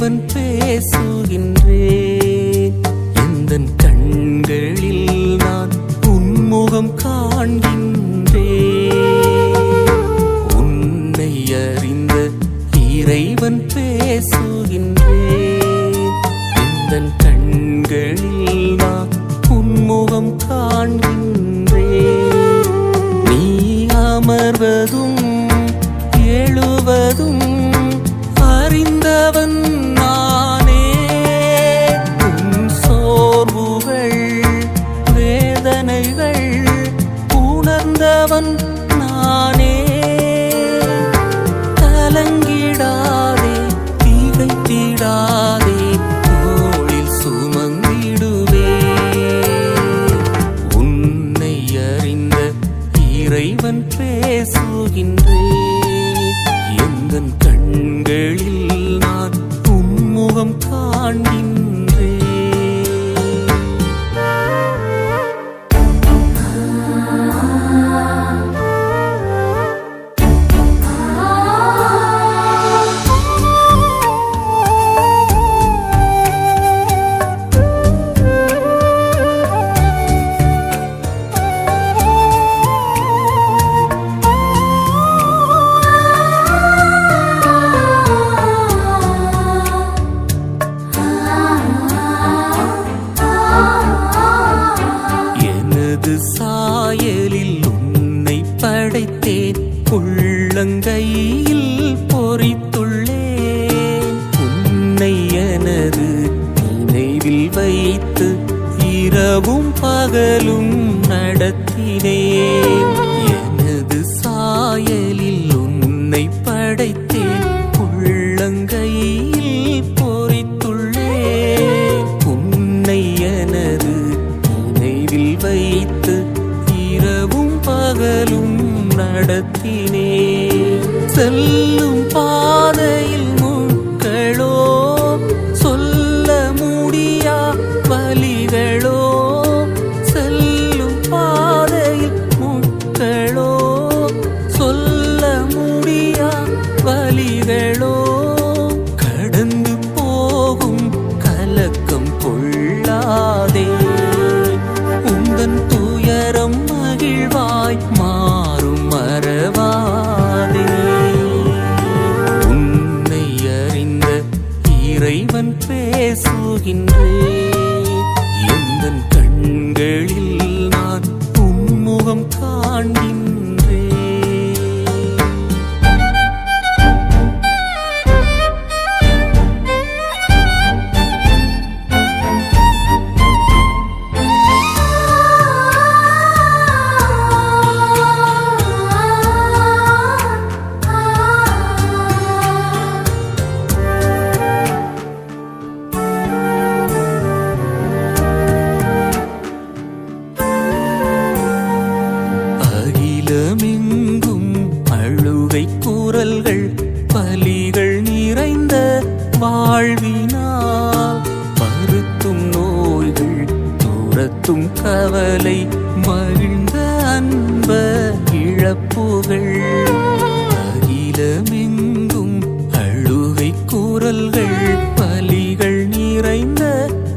இறைவன் பேசுகின்றேன். எந்தன் கண்களில் நான் உன்முகம் காண்கின்றேன். உன்னை அறிந்த இறைவன் பேசுகின்றேன். எந்தன் கண்களில் நான் உன்முகம் காண்கின்றேன். நீ அமர்வதும் எழுவதும் அறிந்தவன் நானே. உன் சோர்வுகள் வேதனைகள் உணர்ந்தவன் நானே. கலங்கிடாதே திகைத்திடாதே தோளில் சுமந்திடுவே. உன்னை அறிந்த இறைவன் பேசுகின்றேன். எந்தன் கண்களில் நான் உன்முகம் காண்கின்றேன். சாயலில் உன்னை படைத்தேன். உள்ளங்கையில் பொறித்துள்ளேன். உன்னை எனது நினைவில் வைத்து இரவும் பகலும் நடத்தினேன். எனது சாயலில் உன்னை படைத்தேன். உள்ளங்கையில் பொறித்துள்ளேன். உன்னை எனது நினைவில் வைத்து இரவும் பகலும் நடத்தினேன். செல்லும் பாதையில் முட்களோ சொல்ல முடியா வலிகளோ. செல்லும் பாதையில் முட்களோ சொல்ல முடியா வலிகளோ. கடந்து போகும் கலக்கம் கொள்ளாதே. உந்தன் துயரம் மகிழ்வாய் மாறும் மறவாதே. உன்னை அறிந்த இறைவன் பேசுகின்றேன். எந்தன் கண்களில் நான் உன்முகம் காண்கின்றேன். அகிலமெங்கும் அழுகை குரல்கள் பலிகள் நிறைந்த வாழ்வினால். வருத்தும் நோய்கள் துரத்தும் கவலை மகிழ்ந்த அன்ப இழப்புகள். அகிலமெங்கும் அழுகை குரல்கள் பலிகள் நிறைந்த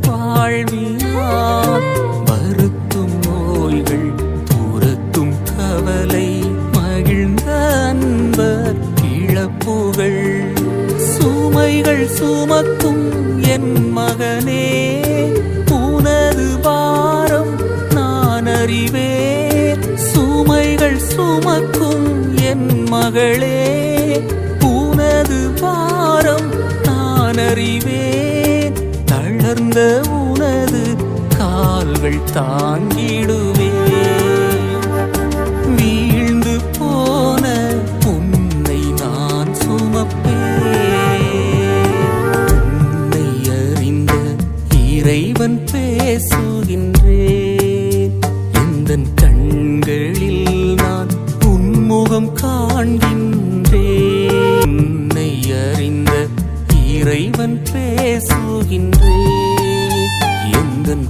வாழ்வினால். வருத்தும் நோய்கள் துரத்தும் கவலை மகிழ்ந்த அன்பர் இழப்புகள். சுமைகள் சுமக்கும் என் மகனே உனது பாரம் நான் அறிவேன். சுமைகள் சுமக்கும் என் மகளே உனது பாரம் நான் அறிவேன். தளர்ந்த உனது கால்கள் தாங்கிடுவேன். வீழ்ந்து போன உன்னை நான் சுமப்பேன். உன்னை அறிந்த இறைவன் பேசுகின்றேன். எந்தன் கண்களில் நான் உன்முகம் காண்கின்றேன். உன்னை அறிந்த இறைவன் பேசுகின்றேன். எந்தன்